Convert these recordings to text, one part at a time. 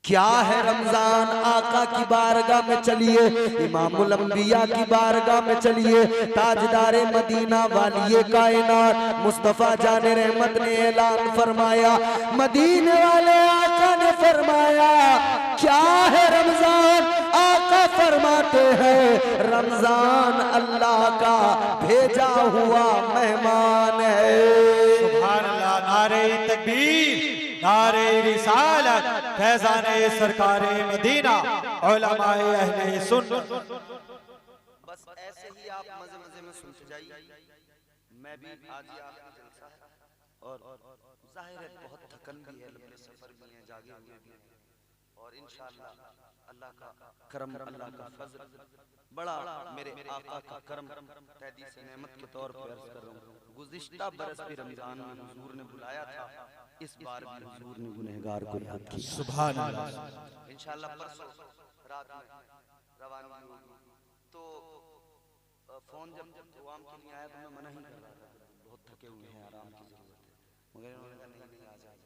क्या है रमजान, आका की बारगाह में चलिए, इमामुल अंबिया की बारगाह में चलिए, ताजदारे मदीना वालिए कायनात मुस्तफा जाने रहमत ने ऐलान फरमाया, मदीने वाले आका ने फरमाया क्या है रमजान, आका फरमाते हैं रमजान अल्लाह का भेजा हुआ मेहमान है। सुभान अल्लाह, नारे तकबीर, नारे रिसालत, फैज़ाने सरकारे मदीना, उलमाए अहले सुन्नत। बस ऐसे ही आप मजे मजे में सुनते जाइए। मैं भी आज ही आपका जलसा है और जाहिर है बहुत थकन भी है, लंबे सफर भी है, जागे हुए भी हैं और इंशाअल्लाह अल्लाह का करम, अल्लाह का फजल बड़ा, मेरे आका का करम तहदी से नेमत के तौर पर अर्ज कर रहा हूँ। गुज़िश्ता बरस भी रमजान में हुजूर ने बुलाया था, इस बार भी हुजूर ने गुनहगार को याद किया। सुभान अल्लाह। इंशाअल्लाह परसों रात में रवानगी होगी, तो फोन जब दुआम के लिए आया तो मैं मना ही कर रहा था, बहुत थके हुए हैं, आराम की जरूरत है, मगर उन्होंने कहा नहीं आ जाए।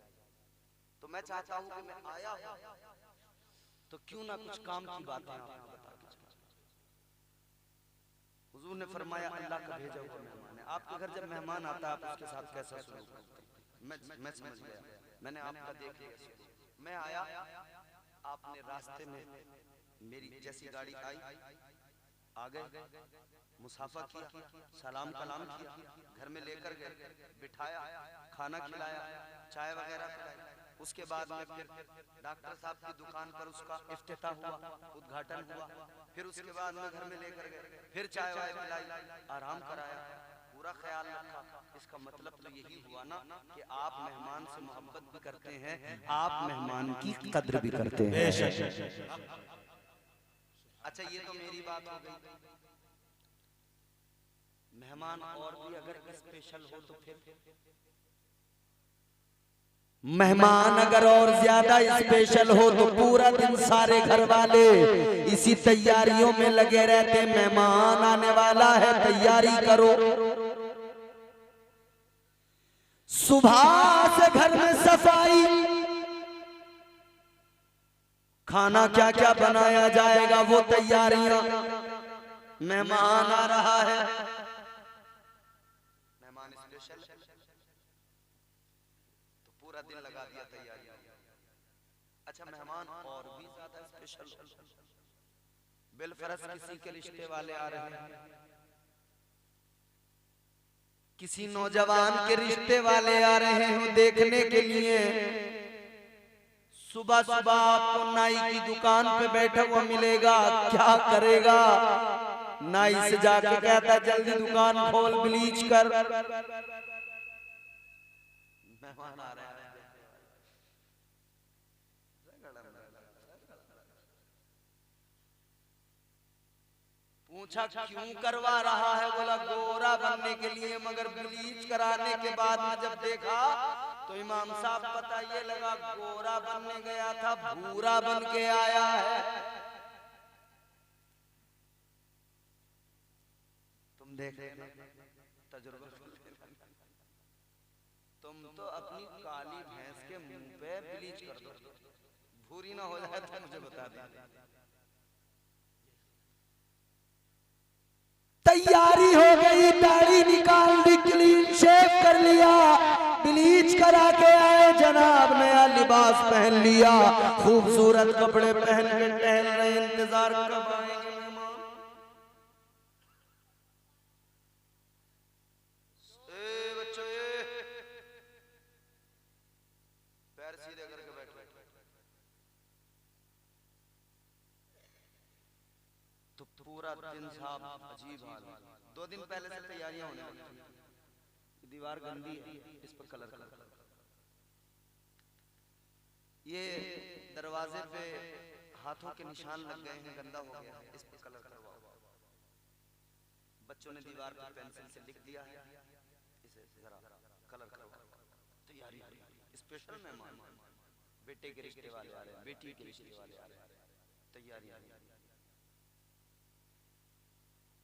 तो मैं चाहता हूँ कि मैं आया हूँ तो क्यों ना कुछ काम की बातें आपको बता के चलूं। हुजूर ने फरमाया अल्लाह का भेजा हुआ मेहमान है। आपके घर जब मेहमान आता है आप उसके साथ कैसा सलूक करते हैं, मैं समझ गया, मैंने आपका देख लिया। मैं आया, आपने रास्ते में मेरी जैसी गाड़ी आई आ गए, मुसाफा किया, सलाम कलाम किया, घर में लेकर गए, बिठाया, खाना खिलाया, चाय वगैरह पिलाई। उसके बाद में फिर डॉक्टर साहब की दुकान पर उसका इफ्तिताह हुआ, उद्घाटन हुआ, फिर उसके बाद में घर में लेकर गए, फिर चाय वाय पिलाई, आराम कराया, पूरा ख्याल रखा। इसका मतलब तो यही हुआ ना कि आप मेहमान से मोहब्बत भी करते हैं, आप मेहमान की कद्र भी करते हैं। अच्छा ये तो मेरी बात हो गई। मेहमान और भी अगर स्पेशल हो तो फिर मेहमान अगर और ज्यादा स्पेशल हो तो पूरा दिन सारे घर वाले इसी तैयारियों में लगे रहते, मेहमान आने वाला है तैयारी करो। सुबह से घर में सफाई, खाना क्या क्या बनाया जाएगा वो तैयारियां, मेहमान आ रहा है, मेहमान स्पेशल है तो पूरा दिन लगा दिया तैयारी। अच्छा मेहमान और भी ज्यादा स्पेशल, बिलफरज किसी के रिश्ते वाले आ रहे हैं, किसी नौजवान के रिश्ते वाले आ रहे हैं देखने के लिए, सुबह सुबह आपको नाई की दुकान पे बैठा हुआ मिलेगा, क्या करेगा? नाई से जाके कहता है जल्दी दुकान खोल, ब्लीच कर। मेहमान आ रहे हैं, पूछा क्यों करवा रहा है, बोला गोरा बनने के लिए, मगर ब्लीच कराने के बाद में जब देखा तो इमाम साहब पता ये लगा गोरा बनने गया था, भूरा बन के आया है। तुम देख तजुर्बा, तुम तो अपनी काली भैंस के मुंह पे ब्लीच कर दो, भूरी ना हो जाए तो मुझे बता दे। तैयारी हो गई, दाढ़ी निकाल दी, क्लीन शेव कर लिया, ब्लीच करा के आए जनाब, नया लिबास पहन लिया, खूबसूरत कपड़े पहन के टहल रहे, इंतजार कब आएंगे मेहमान। बच्चे पैर सीधे करके बैठो। तो पूरा दिन साहब अजीब हाल, 2 दिन पहले से तैयारियां होने लगी, दीवार गंदी है इस पर कलर कर, ये दरवाजे पे हाथों के निशान लग गए हैं, गंदा हो गया है, इस पर कलर करवाओ। बच्चों ने दीवार पर पेंसिल से लिख दिया है, इसे जरा कलर करवाओ। तैयारी स्पेशल मेहमान, बेटे के रिश्ते वाले आ रहे हैं, बेटी के रिश्ते वाले आ रहे हैं, तैयारी।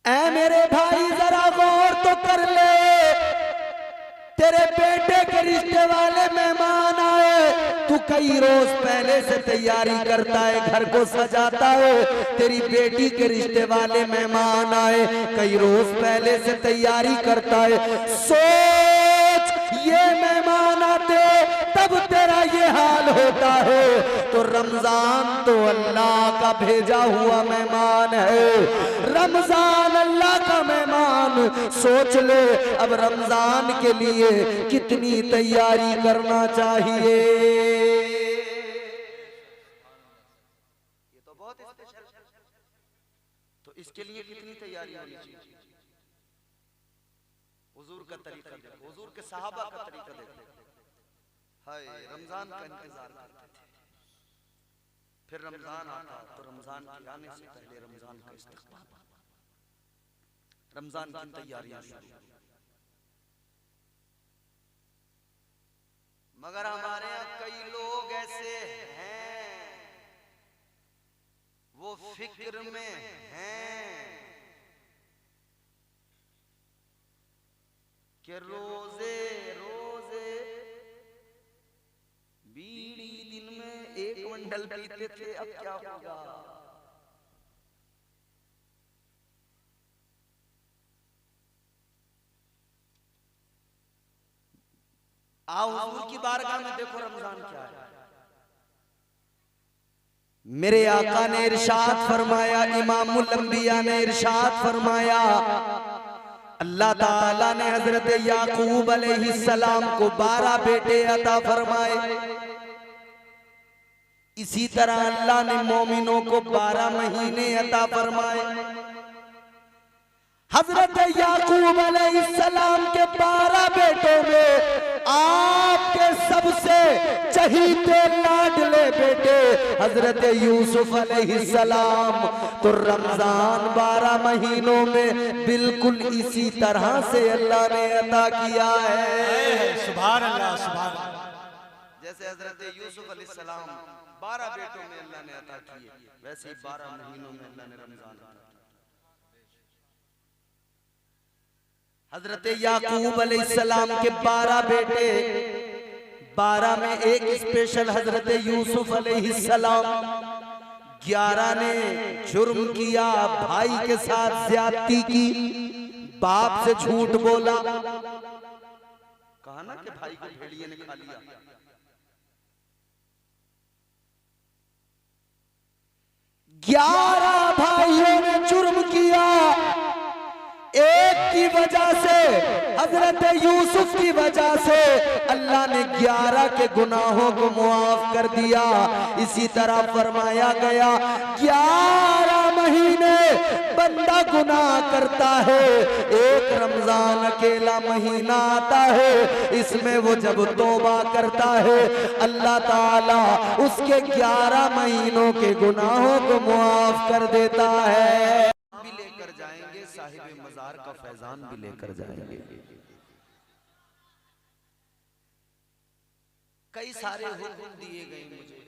ऐ मेरे भाई जरा गौर तो कर ले, तेरे बेटे के रिश्ते वाले मेहमान आए, तू कई रोज पहले से तैयारी करता है, घर को सजाता है। तेरी बेटी के रिश्ते वाले मेहमान आए, कई रोज पहले से तैयारी करता है। सोच, ये मेहमान आते तब तेरा ये हाल होता है, तो रमजान तो अल्लाह का भेजा हुआ मेहमान है। रमजान अल्लाह का मेहमान, सोच ले अब रमजान के लिए कितनी तैयारी करना चाहिए। ये तो बहुत स्पेशल, तो इसके लिए कितनी तैयारी होनी चाहिए। हुजूर का तरीका देखो, हुजूर के सहाबा का तरीका देखो। हाय, रमजान का इंतजार करते थे, फिर रमजान आता तो रमजान के आने से पहले रमजान का इस्तकबाल, रमजान की तैयारियां शुरू। मगर हमारे यहाँ कई लोग ऐसे हैं, वो फिक्र में हैं कि रोजे रोजे बीड़ी दिन में एक मंडल पीते थे, अब क्या होगा। आओ हुजूर की बारगाह में देखो रमजान क्या है। मेरे आका ने इरशाद फरमाया, इमामुल अंबिया ने इरशाद फरमाया, अल्लाह ताला ने हजरत याकूब अलैहिस्सलाम को 12 बेटे अता फरमाए। इसी तरह अल्लाह ने मोमिनों को 12 महीने अता फरमाए। हजरत याकूब अलैहिस्सलाम के 12 बेटों में आपके सबसे चहीते लाडले बेटे हजरत यूसुफ अलैहिस्सलाम, तो रमजान 12 महीनों में बिल्कुल इसी तरह से अल्लाह ने अता किया है। सुभान अल्लाह, सुभान अल्लाह। जैसे हजरत यूसुफ अलैहिस्सलाम 12 बेटों में अल्लाह ने अता किए, वैसे ही 12 महीनों में अल्लाह ने रमजान अता किया। हजरत याकूब अलैहिस्सलाम के 12 बेटे, 12 में एक स्पेशल हजरत यूसुफ अलैहिस्सलाम। 11 ने जुर्म किया, भाई के साथ ज्यादती की, बाप से झूठ बोला। कहा ना कि भाई को भेड़िए ने खा लिया। 11 भाइयों ने जुर्म किया, एक की वजह से, हजरत यूसुफ की वजह से अल्लाह ने 11 के गुनाहों को मुआफ कर दिया। इसी तरह फरमाया गया 11 महीने बंदा गुनाह करता है, एक रमजान अकेला महीना आता है, इसमें वो जब तौबा करता है अल्लाह ताला उसके 11 महीनों के गुनाहों को मुआफ कर देता है। भी लेकर जाएंगे, साहिब मजार का फैजान भी लेकर जाएंगे। कई सारे हुक्म दिए गए मुझे,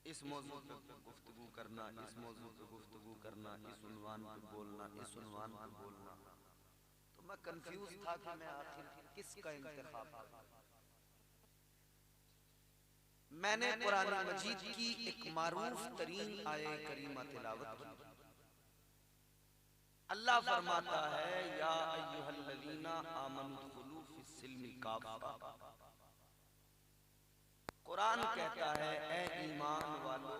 इस मौजू पे गुफ्तगू करना, इस मौजू पे गुफ्तगू करना, इस उन्वान पे बोलना, इस उन्वान पे बोलना, तो मैं कंफ्यूज था कि मैं आखिर किसका इंतखाब करूं। मैंने कुरान मजीद की एक मारूफ तरीन आये करीमा तिलावत की। अल्लाह फरमाता है, या अय्युहल्लज़ीना आमनुदखुलू फिस्सिल्मि काफ़ा। कुरान कहता है, ए ईमान वालों,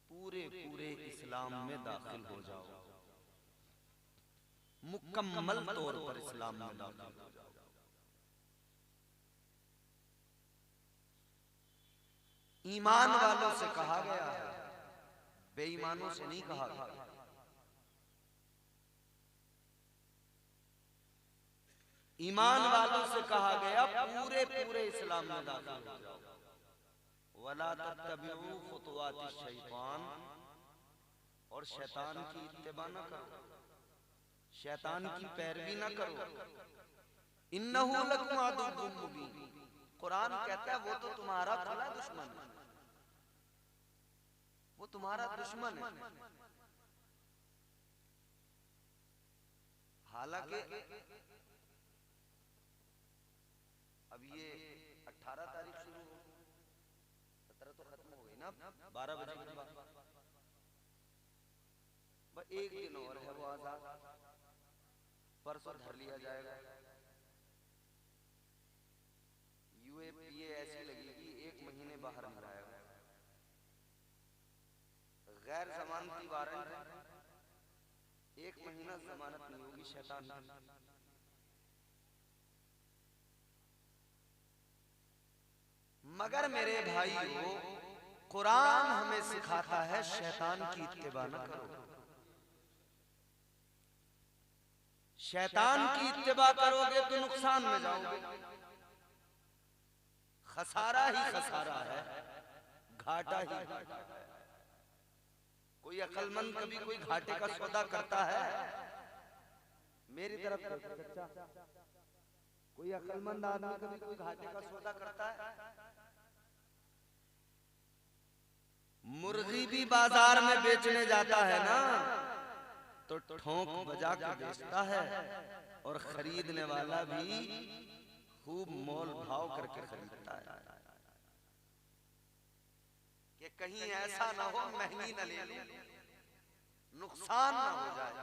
पूरे पूरे इस्लाम में दाखिल हो जाओ, मुकम्मल तौर पर इस्लाम में दाखिल हो जाओ। ईमान वालों से कहा गया है, बेईमानों से नहीं कहा गया। ईमान वालों से कहा गया पूरे पूरे इस्लाम में दाखिल हो जाओ। वला तत्तबिउ खुतवातिश शैतान, और शैतान की इत्तिबा न करो, शैतान की पैरवी न करो। इन्नहु लकुम अदुव्वुम मुबीन। कुरान कहता है वो तो तुम्हारा खुला दुश्मन है, वो तुम्हारा दुश्मन है। हालांकि अब ये 18 तारीख शुरू हो, 17 तो खत्म हो गई ना, 12 बजे के बाद बस एक दिन और है वो आजाद, परसों धर लिया जाएगा। यूएपीए ऐसी लगेगी 1 महीने बाहर नहीं आएगा। गैर जमानती वारंट 1 महीना जमानत नहीं होगी शैतान की। मगर मेरे भाइयों, कुरान हमें सिखाता है शैतान की इत्तिबा न करो। शैतान की इत्तिबा करोगे तो नुकसान में जाओगे, खसारा ही खसारा है, घाटा ही घाटा है। कोई अक्लमंद कभी कोई घाटे का सौदा करता है? मेरी तरफ चचा, कोई अक्लमंद आदमी कभी कोई घाटे का सौदा करता है? मुर्गी भी बाजार में बेचने जाता है ना, तो ठोंक बजा के बेचता है, और खरीदने वाला भी खूब मोल भाव करके खरीदता है कि कहीं ऐसा ना हो महंगी न ले लूं, नुकसान ना हो जाए।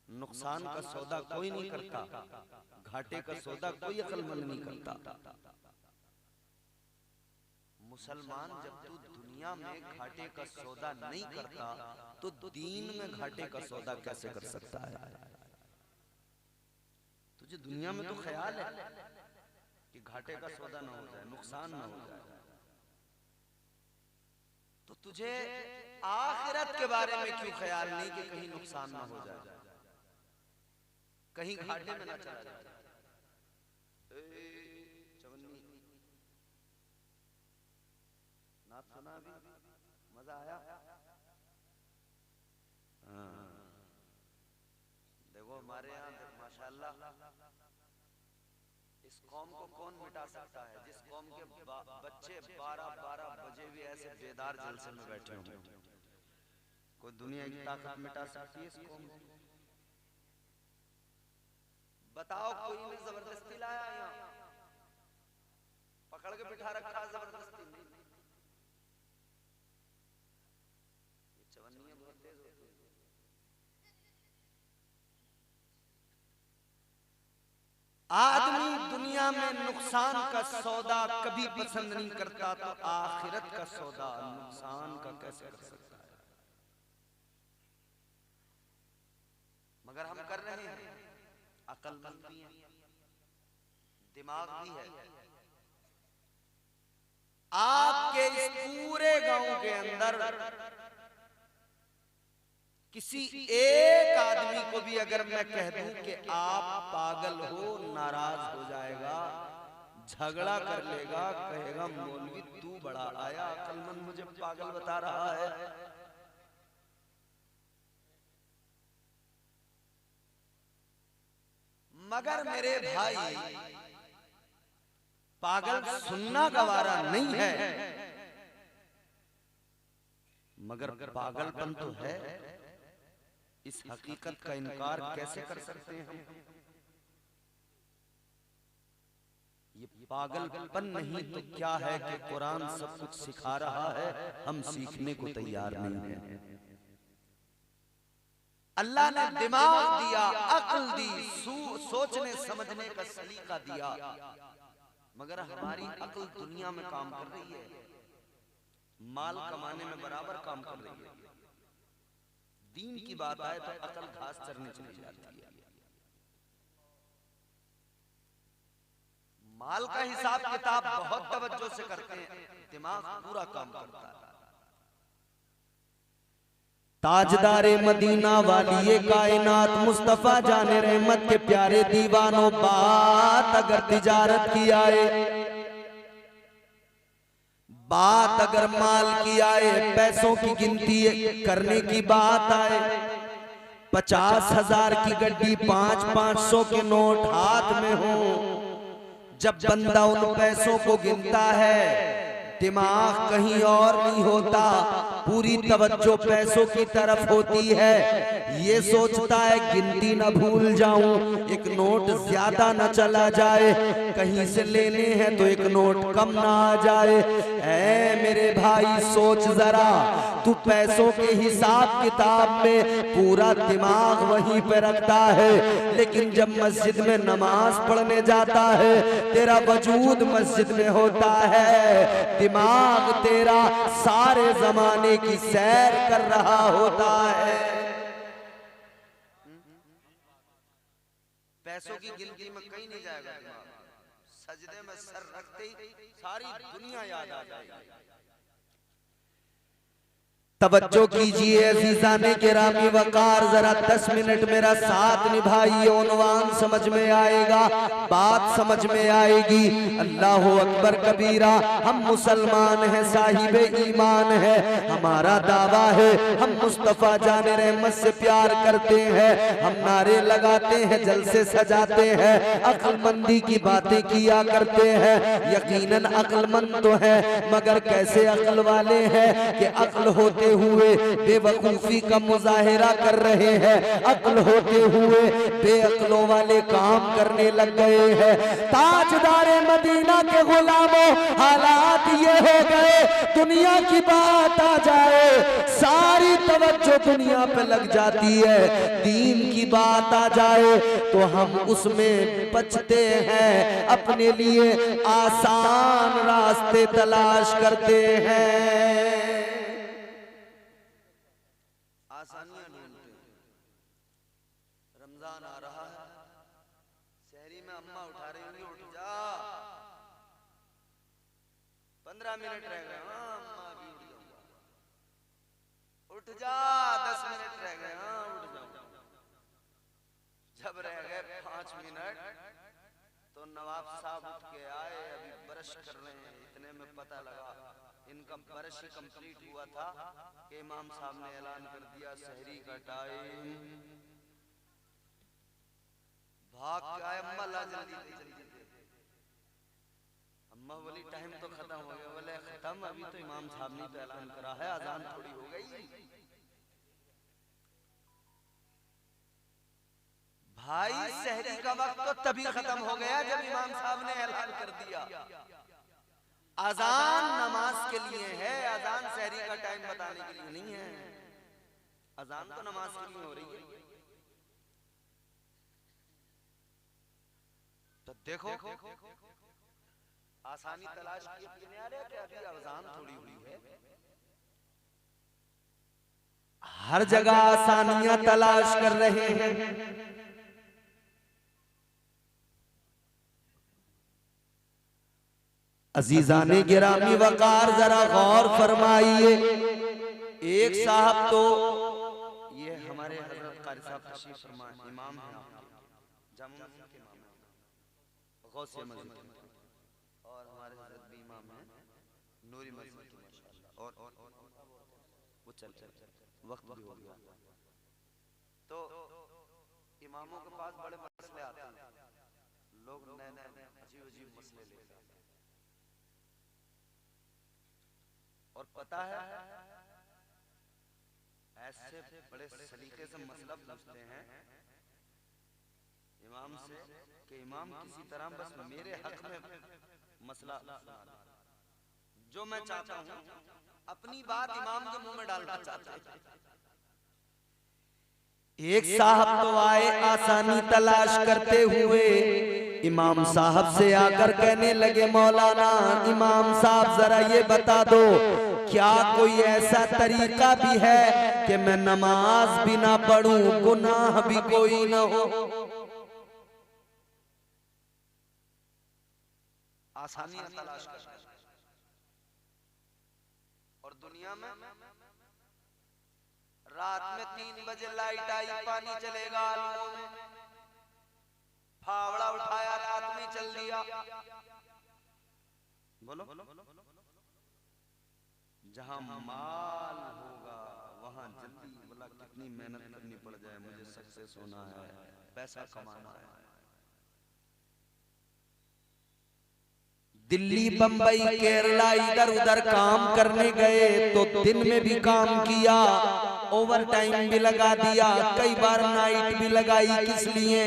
नुकसान का सौदा कोई नहीं करता, घाटे का सौदा कोई अक्लमंद नहीं करता। मुसलमान जब तू दुनिया में घाटे का सौदा नहीं करता तो दीन में घाटे का सौदा कैसे कर सकता है? तुझे दुनिया में तो ख्याल है कि घाटे का सौदा ना हो जाए, नुकसान ना हो जाए, तो तुझे आखिरत के बारे में क्यों ख्याल नहीं कि कहीं नुकसान ना हो जाए, कहीं घाटे में ना चला जाए? नात सुना अभी? मजा आया? देखो हमारे यहाँ माशाल्लाह इस कौम को कौन मिटा सकता है, जिस कौम के बच्चे 12-12 बजे भी ऐसे बेदार जलसे में बैठे होंगे। कोई दुनिया की ताकत मिटा सकती है इस कौम को? बताओ, कोई ने जबरदस्ती लाया यहाँ, पकड़ के बिठा रखा जबरदस्ती नहीं। ये चवन्नियां बहुत तेज होती है। आदमी दुनिया में नुकसान का सौदा कभी पसंद नहीं करता, तो आखिरत का सौदा नुकसान का कैसे कर सकता है? मगर हम कर रहे हैं, अक्लमंद भी है, दिमाग भी है। आपके इस पूरे गांव के अंदर किसी एक आदमी को भी अगर मैं कह दूं कि आप पागल हो, नाराज हो जाएगा, झगड़ा कर लेगा, कहेगा मौलवी तू बड़ा आया, अक्लमंद मुझे पागल बता रहा है। मगर मेरे भाई, पागल सुनना गवारा नहीं है, मगर पागलपन तो है। इस हकीकत का इनकार कैसे कर सकते हैं हम? ये पागलपन नहीं तो क्या है कि कुरान सब कुछ सिखा रहा है, हम सीखने को तैयार नहीं है। अल्लाह ने दिमाग दिया, अक्ल दी, सोचने समझने का सलीका दिया, मगर हमारी अक्ल दुनिया में काम कर रही है, माल कमाने में बराबर काम कर रही है। दीन की बात आए तो अकल घास चरने चली जाती है। माल का हिसाब किताब बहुत तवज्जो से करते हैं, दिमाग पूरा काम करता है। ताजदारे मदीना वाली कायनात मुस्तफा जाने रहमत के प्यारे दीवानों, बात अगर तिजारत की आए, बात अगर माल की आए, पैसों की गिनती करने की बात आए, 50,000 की गड्डी 500-500 के नोट हाथ में हो, जब बंदा उन पैसों को गिनता है, दिमाग कहीं और नहीं होता, पूरी तवज्जो पैसों की तरफ होती है। ये सोचता है गिनती न भूल जाऊं, एक नोट ज्यादा न चला जाए, कहीं से लेने हैं तो एक नोट कम ना आ जाए। ऐ मेरे भाई सोच जरा, तू पैसों के हिसाब किताब में पूरा दिमाग वहीं पे रखता है, लेकिन जब मस्जिद में नमाज पढ़ने जाता है तेरा वजूद मस्जिद में होता है, दिमाग तेरा सारे जमाने की सैर कर रहा होता है। पैसों की गिनती में कहीं नहीं जाएगा दिमाग, सजदे में सर रखते ही सारी दुनिया याद आ जाएगी। तवज्जो कीजिए अजीजाने गिरामी वकार, जरा 10 मिनट मेरा साथ निभाइए, उन्वान समझ में आएगा, बात समझ में आएगी। अल्लाह अकबर कबीरा, हम मुसलमान हैं, साहिबे ईमान है, हमारा दावा है, हम मुस्तफा जाने रहमत से प्यार करते हैं, हम नारे लगाते हैं, जलसे सजाते हैं, अक्लमंदी की बातें किया करते हैं। यकीनन अक्लमंद तो है, मगर कैसे अक्ल वाले हैं कि अक्ल होते हुए बेवकूफी का मुजाहिरा कर रहे हैं, अक्ल होते हुए बेअक्लों वाले काम करने लग गए हैं। ताजदारे मदीना के गुलामों, हालात ये हो गए, दुनिया की बात आ जाए सारी तवज्जो दुनिया पे लग जाती है, दीन की बात आ जाए तो हम उसमें बचते हैं, अपने लिए आसान रास्ते तलाश करते हैं, आसानियां ढूंढते हैं। रमजान आ रहा है, शहरी में अम्मा उठा रही होंगी, उठ जा, 15 मिनट रह गए, हाँ अम्मा अभी उठ जाऊंगा, उठ जा, 10 मिनट रह गए, हाँ उठ जाऊंगा। जब रह गए 5 मिनट तो नवाब साहब उठ के आए, अभी ब्रश कर रहे हैं, इतने में पता लगा इनका ब्रश ही कंप्लीट हुआ था कि इमाम साहब ने ऐलान कर दिया सहरी का टाइम। भाग के आए, अम्मा ला जल्दी जल्दी दे। अम्मा बोली टाइम तो खत्म हो गया, बोले खत्म, अभी तो इमाम साहब ने तो ऐलान करा है, अजान थोड़ी हो गई। भाई सहरी का वक्त तो तभी खत्म हो गया जब इमाम साहब ने ऐलान कर दिया। अजान नमाज के लिए है, अजान सहरी का टाइम बताने के लिए नहीं है, अजान तो नमाज के लिए हो रही है। तो देखो आसानी तलाश की अभी अजान थोड़ी हुई है, हर जगह आसानियां तलाश कर रहे हैं। अजीजाने गिरामी वकार, जरा गौर फरमाइए। एक साहब तो ये हमारे हजरत कारी साहब तशरीफ फरमा इमाम हैं, जामा मस्जिद के इमाम हैं, गौसिया मस्जिद के, और हमारे हजरत भी इमाम हैं नूरी मस्जिद के माशाअल्लाह। और वो चल वक्त भी हो गया, तो इमामों के पास बड़े मसले आते हैं, लोग नए नए अजीब अजीब मसले लेते हैं, और पता है ऐसे बड़े सलीके से मसला पूछते हैं इमाम से कि इमाम किसी तरह बस मेरे हक में मसला जो मैं चाहता हूं, अपनी बात इमाम के मुंह में डालना चाहता हूं। एक साहब तो आए आसानी तलाश करते हुए, इमाम साहब से आकर कहने लगे, मौलाना इमाम साहब जरा ये बता दो, क्या कोई ऐसा तरीका भी है कि मैं नमाज भी ना पढ़ूं, गुनाह भी कोई ना हो? आसानियां तलाश कर, और दुनिया में रात में 3 बजे लाइट आई, पानी चलेगा आलमों में, फावड़ा उठाया रात में चल दिया, बोलो जहां माल होगा वहां जल्दी, बोला कितनी मेहनत करनी पड़ जाए, मुझे सक्सेस होना है, पैसा कमाना है, दिल्ली, बंबई, केरला, इधर उधर काम करने गए तो दिन में भी काम किया, ओवर टाइम भी लगा दिया, कई बार नाइट भी लगाई। किस लिए?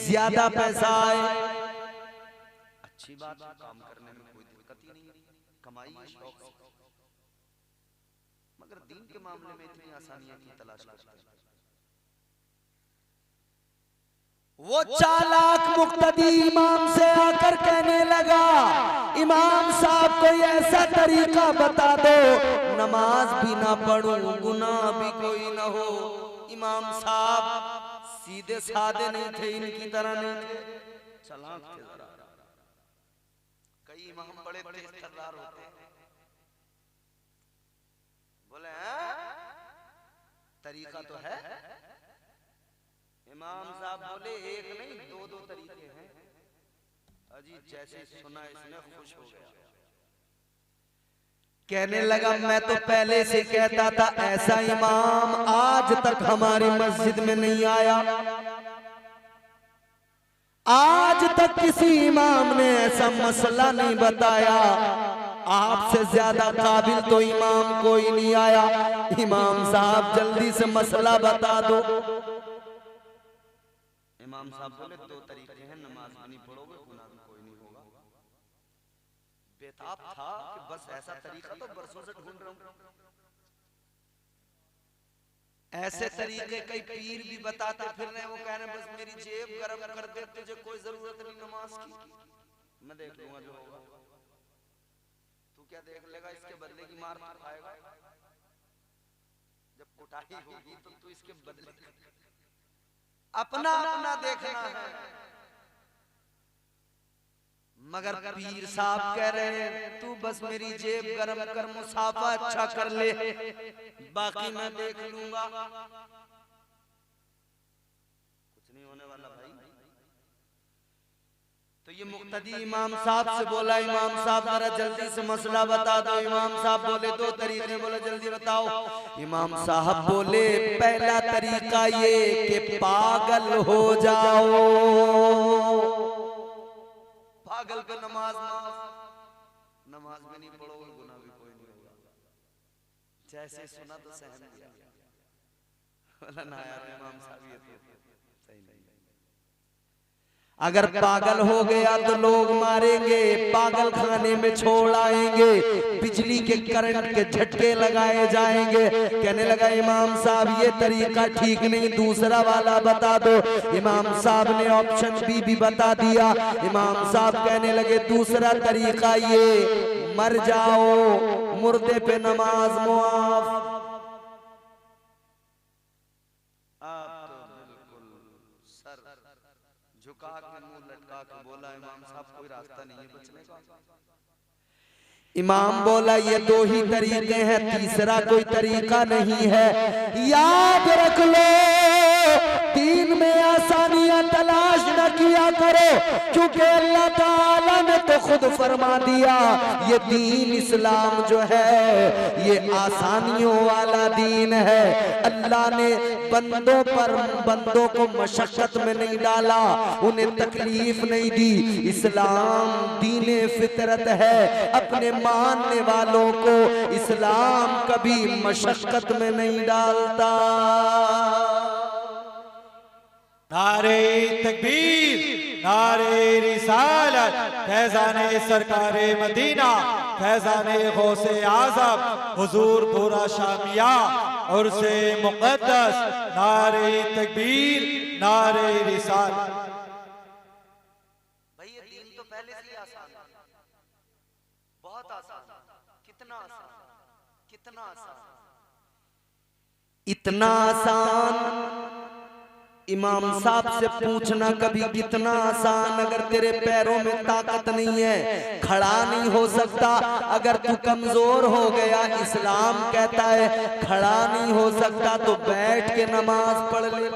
ज्यादा पैसा आए। अच्छी बात है, काम करने में कोई दिक्कत ही नहीं, कमाई है शौक से। मगर दीन के मामले में इतनी आसानियां की तलाश करते हैं। वो चालाक मुक्तदी इमाम से आकर कहने लगा, इमाम साहब कोई ऐसा तरीका बता दो नमाज भी ना पढ़ूं, गुनाह भी कोई ना हो। इमाम साहब सीधे साधे नहीं थे, इनकी तरह नहीं थे, चालाक थे जरा। कई इमाम बड़े तेज तर्रार होते हैं। बोले तरीका तो है। इमाम साहब बोले एक नहीं दो दो तरीके हैं। अजी जैसे सुना इसने खुश हो गया, कहने लगा मैं तो पहले से कहता था ऐसा इमाम आज तक हमारी मस्जिद में नहीं आया। आज तक किसी इमाम ने ऐसा मसला नहीं बताया। आपसे ज्यादा काबिल तो इमाम कोई नहीं आया। इमाम साहब जल्दी से मसला बता दो। इमाम साहब बोले दो तरीके हैं, नमाज भी नहीं पढ़ोगे, गुनाह भी कोई नहीं होगा। बेताब था कि बस ऐसा तरीका तो बरसों से ढूंढ रहा हूं। ऐसे तरीके कई पीर भी बताते फिर रहे, वो कह रहे बस मेरी जेब गर्म कर दे, तुझे कोई जरूरत नहीं नमाज की, मैं देख लूंगा जो होगा। तू क्या देख लेगा, इसके बदले की मार तू खाएगा। जब कुटाई होगी तो तू इसके बदले अपना अपना देखना है। मगर पीर साहब कह रहे हैं तू बस मेरी जेब गरम कर, मुसाफा अच्छा कर ले, बाकी मैं देख लूंगा। कुछ नहीं होने वाला भाई। तो ये मुक्तदी इमाम साहब से बोला, इमाम साहब जरा जल्दी से मसला बता दो। इमाम साहब बोले दो तरीके, बोले जल्दी बताओ। इमाम साहब बोले पहला तरीका ये कि पागल हो जाओ। पागल पे नमाज नमाज भी नहीं पढ़ोगे, गुनाह भी कोई नहीं होगा। जैसे सुना तो सहम गया। बोला ना यार इमाम साहब ये तो सही नहीं। अगर पागल हो गया तो लोग मारेंगे, पागल खाने में छोड़ आएंगे, बिजली के करंट के झटके लगाए जाएंगे। कहने लगा इमाम साहब ये तरीका ठीक नहीं, दूसरा वाला बता दो। इमाम साहब ने ऑप्शन बी भी बता दिया। इमाम साहब कहने लगे दूसरा तरीका ये मर जाओ, मुर्दे पे नमाज मुआफ। झुका के मुंह लटका के बोला इमाम साहब कोई रास्ता नहीं है बचने का। इमाम बोला ये दो ही तरीके हैं, तीसरा कोई तरीका नहीं है। याद रख लो दीन में आसानियां तलाश न किया करो, क्योंकि अल्लाह ताला ने तो खुद फरमा दिया ये दीन इस्लाम जो है ये आसानियों वाला दीन है। अल्लाह ने बंदों को मशक्कत में नहीं डाला, उन्हें तकलीफ नहीं दी। इस्लाम दीन फितरत है, अपने मानने वालों को इस्लाम कभी मशक्कत में नहीं डालता। नारे तकबीर, नारे रिसालत, फैज़ाने सरकारे मदीना, फैज़ाने गौसे आज़म हुजूर पूरा शामिया और से मुक़द्दस, नारे तकबीर, नारे रिसालत। भाई ये दीन तो पहले से आसान है, बहुत आसान। कितना आसान, कितना आसान, इतना आसान। इमाम साहब से पूछना कभी कितना आसान। अगर तेरे पैरों में ताकत नहीं है, खड़ा नहीं हो सकता, अगर तू कमजोर हो गया, इस्लाम कहता है खड़ा नहीं हो सकता तो बैठ के नमाज पढ़ ले। ये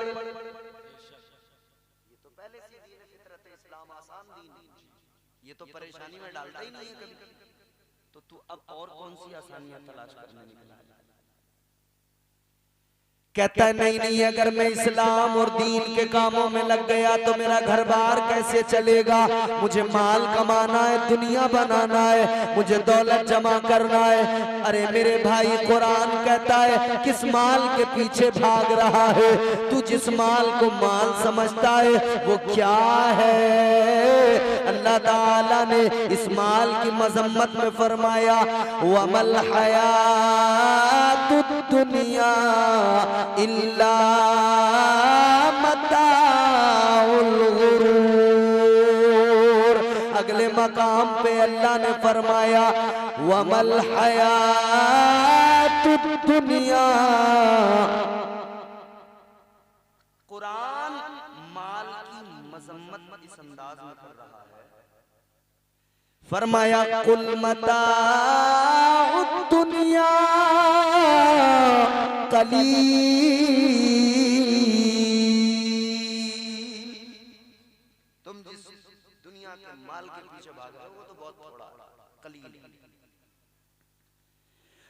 तो पहले से दीन फितरत है, इस्लाम आसान दीन है, ये तो परेशानी में डालता ही नहीं है कभी। तो तू अब और कौन सी आसानियां तलाश करने निकला है? कहता है नहीं नहीं, अगर मैं इस्लाम और दीन के कामों में लग गया तो मेरा घर बार कैसे चलेगा। मुझे माल कमाना है, दुनिया बनाना है, मुझे दौलत जमा करना है। अरे मेरे भाई, कुरान कहता है किस माल के पीछे भाग रहा है। तू जिस माल को माल समझता है वो क्या है। अल्लाह ताला ने इस माल की मजम्मत में फरमाया वमल हयातुद दुनिया इल्ला मताउल गुरूर। अगले मकाम पे अल्लाह ने फरमाया वमल हयातुद दुनिया। कुरान माल की मजम्मत इस अंदाज में कर रहा है, फरमाया कुल मताउद दुनिया तुम जिस दुनिया के माल के पीछे भाग रहे हो वो तो बहुत थोड़ा कलील।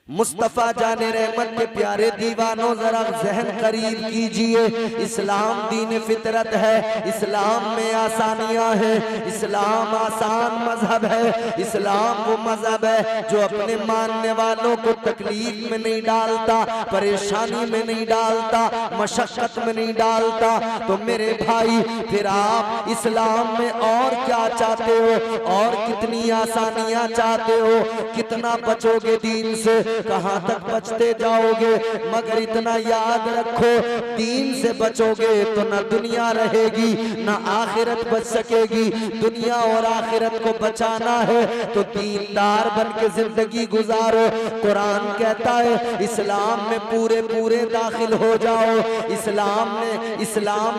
मुस्तफा जाने रहमत के प्यारे दीवानों, जरा जहन करीब कीजिए। इस्लाम दीन फितरत है, इस्लाम में आसानियां हैं, इस्लाम आसान मजहब है। इस्लाम वो मजहब है जो अपने मानने वालों को तकलीफ में नहीं डालता, परेशानी में नहीं डालता, मशक्कत में नहीं डालता। तो मेरे भाई, फिर आप इस्लाम में और क्या चाहते हो, और कितनी आसानियां चाहते हो, कितना बचोगे दीन से, कहां तक बचते जाओगे। मगर इतना याद रखो, दीन से बचोगे तो ना दुनिया रहेगी ना आखिरत बच सकेगी। दुनिया और आखिरत को बचाना है तो दीनदार बन के जिंदगी गुजारो। कुरान कहता है इस्लाम में पूरे पूरे दाखिल हो जाओ, इस्लाम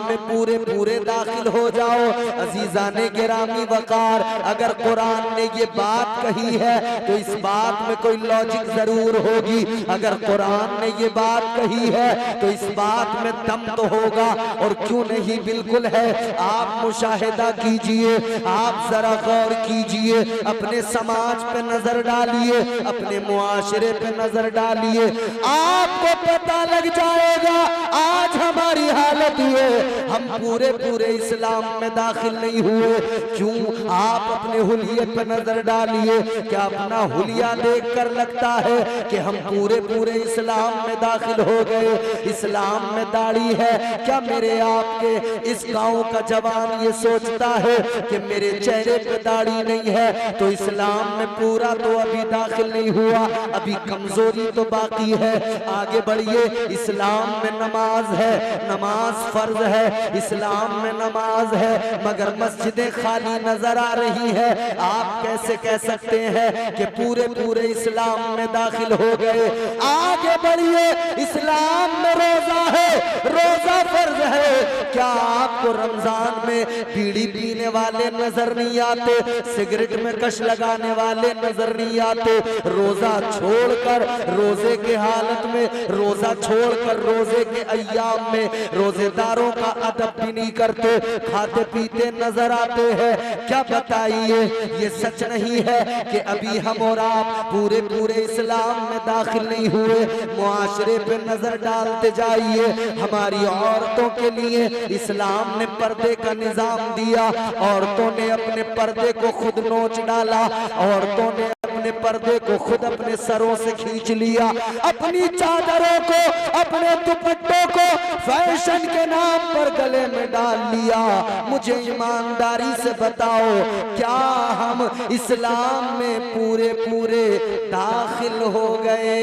में पूरे पूरे दाखिल हो जाओ। अजीजाने गिरामी वकार, अगर कुरान ने ये बात कही है तो इस बात में कोई लॉजिक जरूर होगी। अगर कुरान ने ये बात कही है तो इस बात में दम तो होगा, और क्यों नहीं, बिल्कुल है। आप मुशाहिदा कीजिए, आप जरा गौर कीजिए, अपने समाज पे नजर डालिए, अपने मुआशरे पे नजर डालिए, आपको पता लग जाएगा आज हमारी हालत ये, हम पूरे पूरे इस्लाम में दाखिल नहीं हुए। क्यों? आप अपने हुलिये पे नजर डालिए, क्या अपना हुलिया देखकर लगता है कि हम पूरे पूरे इस्लाम में दाखिल हो गए। इस्लाम में दाढ़ी है, क्या मेरे आपके इस गांव का जवान ये सोचता है कि मेरे चेहरे पे दाढ़ी नहीं है तो इस्लाम में पूरा तो अभी दाखिल नहीं हुआ, अभी कमजोरी तो बाकी है। आगे बढ़िए। इस्लाम में नमाज है, नमाज फर्ज है, इस्लाम में नमाज है, मगर मस्जिदें खाली नजर आ रही है। आप कैसे कह सकते हैं कि पूरे पूरे इस्लाम में दाखिल हो गए? आगे बढ़िए। इस्लाम में रोजा है, रोजा फर्ज है। क्या आपको रमजान में बीड़ी पीने वाले नजर नहीं आते, सिगरेट में कश लगाने वाले नजर नहीं आते? रोजा छोड़कर, रोजे के हालत में रोजा छोड़कर रोजे के अय्याम में रोजेदारों का अदब भी नहीं करते, खाते पीते नजर आते हैं। क्या बताइए, ये सच नहीं है कि अभी हम और आप पूरे पूरे इस्लाम में दाखिल नहीं हुए? मुआशरे पे नजर डालते जाइए। हमारी औरतों के लिए इस्लाम ने पर्दे का निजाम दिया, औरतों ने अपने पर्दे को खुद नोच डाला, औरतों ने अपने पर्दे को खुद अपने सरों से खींच लिया, अपनी चादरों को, अपने दुपट्टों को फैशन के नाम पर गले में डाल लिया। मुझे ईमानदारी से बताओ, क्या हम इस्लाम में पूरे पूरे दाखिल हो गए?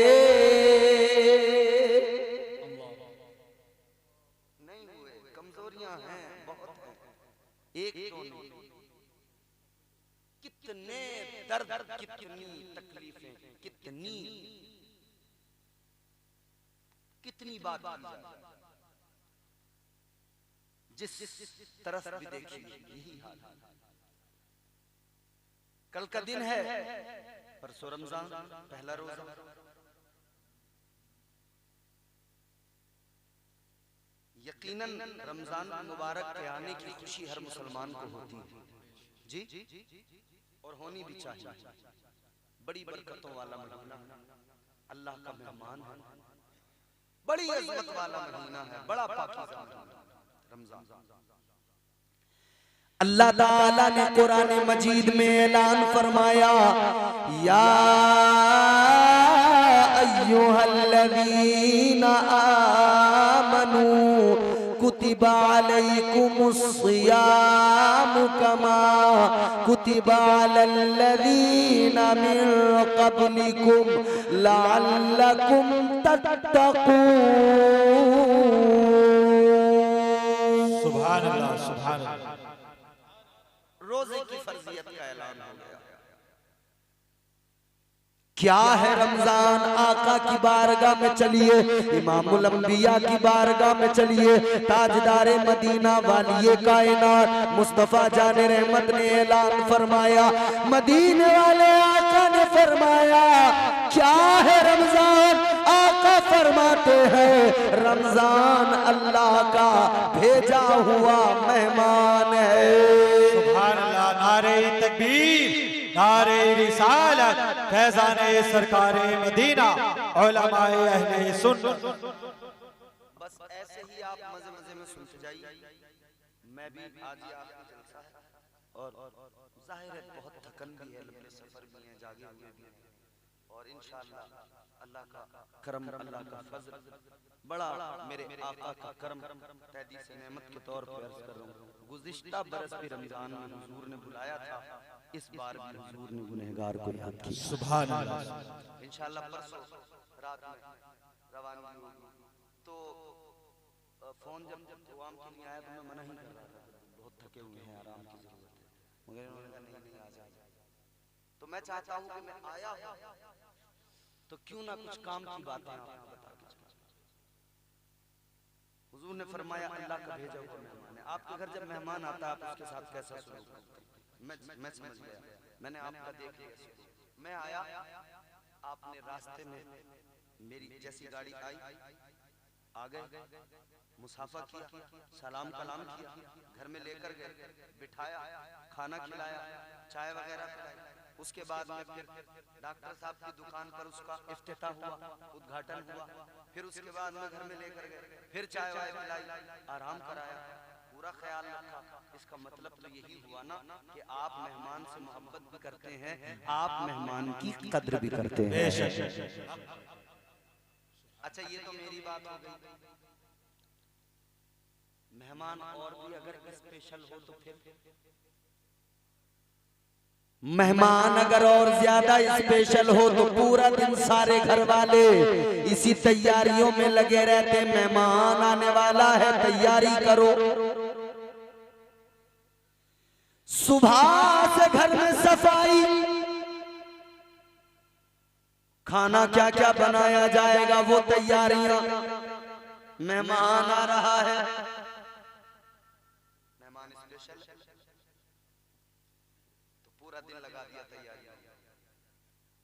नहीं हुए, कमजोरियां हैं, बहुत हैं, एक तो नहीं। कितने दर्द, कितनी तकलीफें, कितनी बात की जाए, जिस तरफ भी देखिए यही हाल है। कल का दिन है, परसों रमजान, पहला रोजा। यकीनन रमजान मुबारक के आने की खुशी हर मुसलमान को होती है जी, और होनी भी चाहिए। बड़ी बरकतों वाला महीना, अल्लाह का मेहमान है, बड़ी अजमत वाला महीना है, बड़ा पाकीज़ा महीना रमजान। अल्लाह ताला ने कुरान मजीद में ऐलान फरमाया, या अय्युहल्लज़ीना आमनू कुतिबा अलैकुमुस्सियामु कमा कुतिबा अलल्लज़ीना मिन क़ब्लिकुम लअल्लकुम तत्तक़ून। सुभान अल्लाह, सुभान अल्लाह। रोजे की फर्जियत का ऐलान हो गया। क्या है रमजान? आका की बारगाह में चलिए, इमामुल अंबिया की बारगाह में चलिए, ताजदारे मदीना वालिए कायनात मुस्तफा जाने रहमत ने ऐलान फरमाया, मदीने वाले आका ने फरमाया क्या है रमजान? आका फरमाते हैं रमजान अल्लाह का भेजा हुआ मेहमान है। सुभान अल्लाह। नारे तकबीर, नारे रिसालत, फैज़ाने सरकारे मदीना, उलमाए अहले सुन्नत। बस ऐसे ही आप मजे मजे में सुनते जाइए। मैं भी आज ही आपका जलसा है और जाहिर है बहुत थकन भी है, लंबे सफर भी हैं, जागे हुए भी हैं और इंशाअल्लाह अल्लाह का करम, अल्लाह का फजल बड़ा, मेरे आका का करम तहदी से नेमत के तौर पर अर्ज कर रहा हूँ। गुज़िश्ता बरस भी रमजान में हुजूर ने बुलाया था, इस बार भी हुजूर ने गुनहगार को याद किया। सुभान अल्लाह। इंशाअल्लाह परसों रात में रवानगी होगी। तो फोन जब दुआम के लिए आया तो मैं मना ही कर रहा था, बहुत थके हुए हैं, आराम की जरूरत है, मगर उन्होंने कहा नहीं आ जाए। तो मैं चाहता हूँ कि मैं आया हूँ तो क्यों ना कुछ काम की बातें आपको बता के चलूं। हुजूर ने फरमाया अल्लाह का भेजा हुआ मेहमान है। आपके घर जब मेहमान आता है आप उसके साथ कैसा सलूक करते हैं? मैं समझ गया, मैंने आपका देख लिया। मैं आया, आपने रास्ते में मेरी जैसी गाड़ी आई, आ गए, मुसाफा किया, सलाम कलाम किया, घर में लेकर गए, बिठाया, खाना खिलाया, चाय वगैरह पिलाई। उसके बाद में फिर डॉक्टर साहब की दुकान पर उसका इफ्तिताह हुआ, उद्घाटन हुआ। फिर उसके बाद में घर में लेकर गए, फिर चाय वाय पिलाई, आराम कराया, पूरा ख्याल रखा। इसका मतलब तो यही हुआ ना कि आप मेहमान से मोहब्बत भी करते हैं, आप मेहमान की कद्र भी करते हैं। अच्छा ये तो मेरी बात हो गई। मेहमान और भी अगर स्पेशल हो तो फिर मेहमान अगर और ज्यादा स्पेशल हो तो पूरा दिन सारे घर वाले इसी तैयारियों में लगे रहते। मेहमान आने वाला है, तैयारी करो। सुबह से घर में सफाई, खाना क्या क्या बनाया जाएगा वो तैयारियां। मेहमान आ रहा है, मेहमान स्पेशल है तो पूरा दिन लगा दिया तैयारी।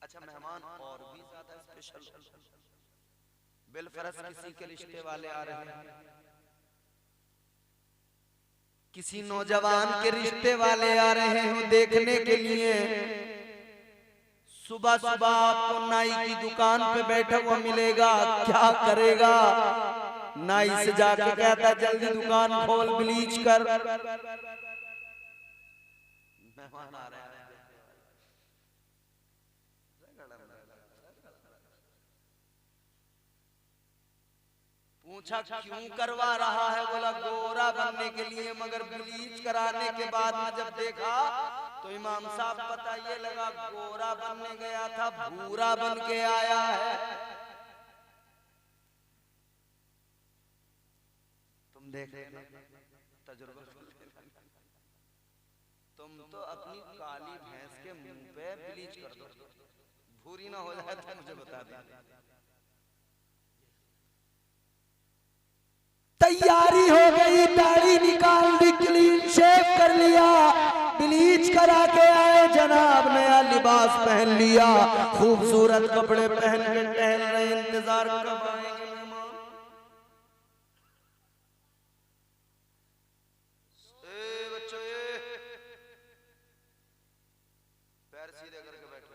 अच्छा मेहमान और भी ज्यादा स्पेशल, बिलफरज किसी के रिश्ते वाले आ रहे हैं, किसी नौजवान के रिश्ते वाले आ रहे हो देखने के लिए। सुबह सुबह आपको नाई की दुकान पे बैठा हुआ मिलेगा, क्या करेगा? नाई से जाके कहता जल्दी दुकान खोल, ब्लीच कर। मेहमान आ रहे हैं, पूछा क्यों करवा रहा है? बोला गोरा बनने के लिए, मगर ब्लीच कराने के बाद में जब देखा तो इमाम साहब पता ये लगा गोरा बनने गया था, भूरा बन के आया है। तुम देख तजुर्बा, तुम तो अपनी काली भैंस के मुंह पे ब्लीच कर दो, भूरी ना हो जाए तो मुझे बता दे। तैयारी हो गई, दाढ़ी निकाल दी, क्लीन शेव कर लिया, ब्लीच करा के आए जनाब, नया लिबास पहन लिया, खूबसूरत कपड़े पहन के टहल रहे, इंतजार कब आएंगे मेहमान। बच्चों पैर सीधे करके बैठो।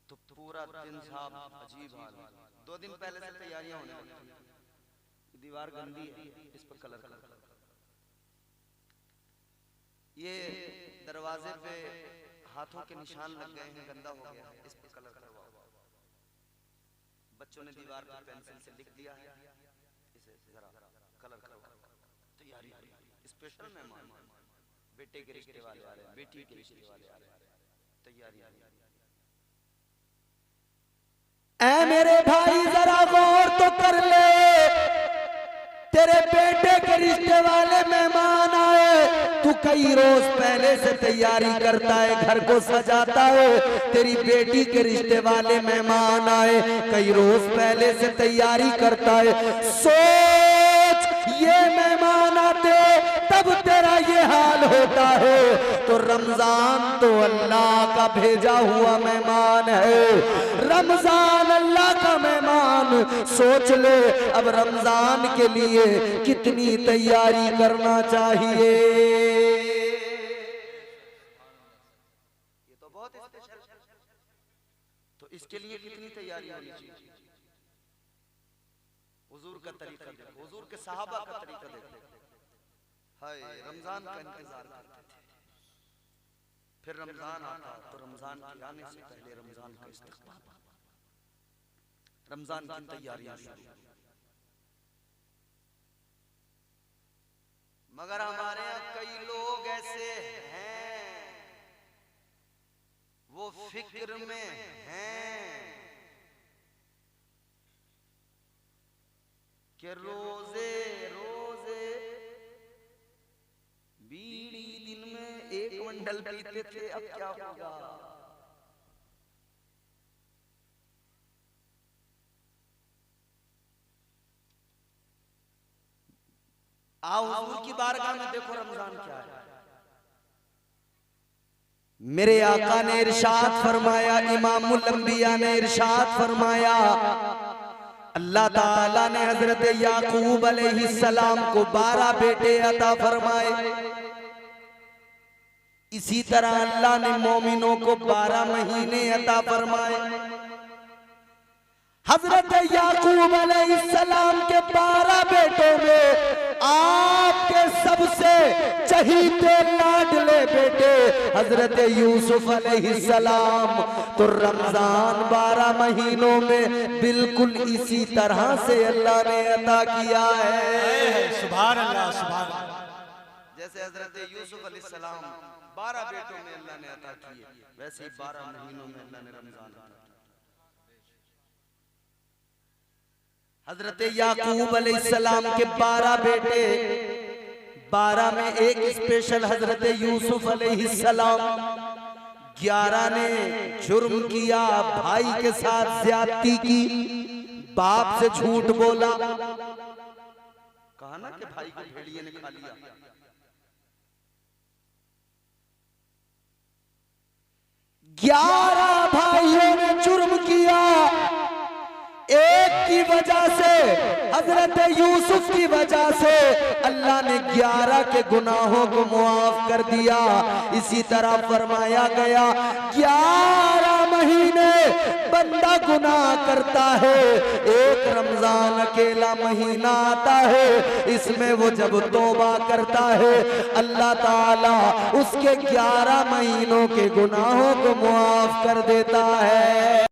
तो पूरा दिन साहब अजीब हाल है। 2 दिन पहले से तैयारियां होने लगी। दीवार गंदी है, इस पर कलर कर। ये दरवाजे पे हाथों के निशान लग गए हैं, गंदा हो गया है, इस पर कलर करवाओ। बच्चों ने दीवार पर पेंसिल से लिख दिया है, इसे जरा कलर करवाओ। तैयारी स्पेशल मेहमान, बेटे के रिश्ते वाले आ रहे हैं, बेटी के रिश्ते वाले आ रहे हैं, तैयारी। ऐ मेरे भाई जरा गौर तो कर ले, तेरे बेटे के रिश्ते वाले मेहमान आए, तू कई रोज पहले से तैयारी करता है, घर को सजाता है। तेरी बेटी के रिश्ते वाले मेहमान आए, कई रोज पहले से तैयारी करता है। सोच, ये मेहमान आते तब तेरा ये हाल होता है, तो रमजान तो अल्लाह का भेजा हुआ मेहमान है। रमजान अल्लाह का मेहमान, सोच ले अब रमजान के लिए कितनी तैयारी करना चाहिए। ये तो बहुत स्पेशल, तो इसके लिए कितनी तैयारी होनी चाहिए। हुजूर का तरीका देखो, हुजूर के सहाबा का तरीका देखो। हाय, रमजान का इंतजार करते थे, फिर रमजान आता तो रमजान के आने से पहले रमजान का इस्तकबाल, रमजान की तैयारियां शुरू। मगर हमारे यहाँ कई लोग ऐसे हैं, वो फिक्र में हैं कि रोजे रोजे बीड़ी दिन में 1 मंडल पीते थे, अब क्या होगा। आओ हुजूर की बारगाह में देखो रमजान क्या है। मेरे आका ने इरशाद फरमाया, इमामुल अंबिया ने इरशाद फरमाया, अल्लाह ताला ने हजरत याकूब अलैहिस्सलाम को 12 बेटे अता फरमाए। इसी तरह अल्लाह ने मोमिनों को 12 महीने अता फरमाए। हजरत याकूब अलैहिस्सलाम के 12 बेटों में आपके सबसे चहीते लाडले बेटे हजरत यूसुफ अलैहिस्सलाम, तो रमजान 12 महीनों में बिल्कुल इसी तरह से अल्लाह ने अता किया है। सुभान अल्लाह, सुभान अल्लाह। जैसे हजरत यूसुफ अलैहिस्सलाम 12 बेटों में अल्लाह ने अता किए, वैसे ही 12 महीनों में अल्लाह ने रमजान अता किया। हजरत याकूब अलैहिस्सलाम के 12 बेटे, 12 में एक स्पेशल हजरत यूसुफ अलैहिस्सलाम। 11 ने जुर्म किया, भाई के साथ ज्यादती की, बाप से झूठ बोला। कहा ना कि भाई को भेड़िए ने खा लिया। 11 भाइयों ने जुर्म किया, एक की वजह से, हजरत यूसुफ की वजह से अल्लाह ने 11 के गुनाहों को मुआफ कर दिया। इसी तरह फरमाया गया 11 महीने बंदा गुनाह करता है, एक रमजान अकेला महीना आता है, इसमें वो जब तौबा करता है अल्लाह ताला उसके 11 महीनों के गुनाहों को मुआफ कर देता है।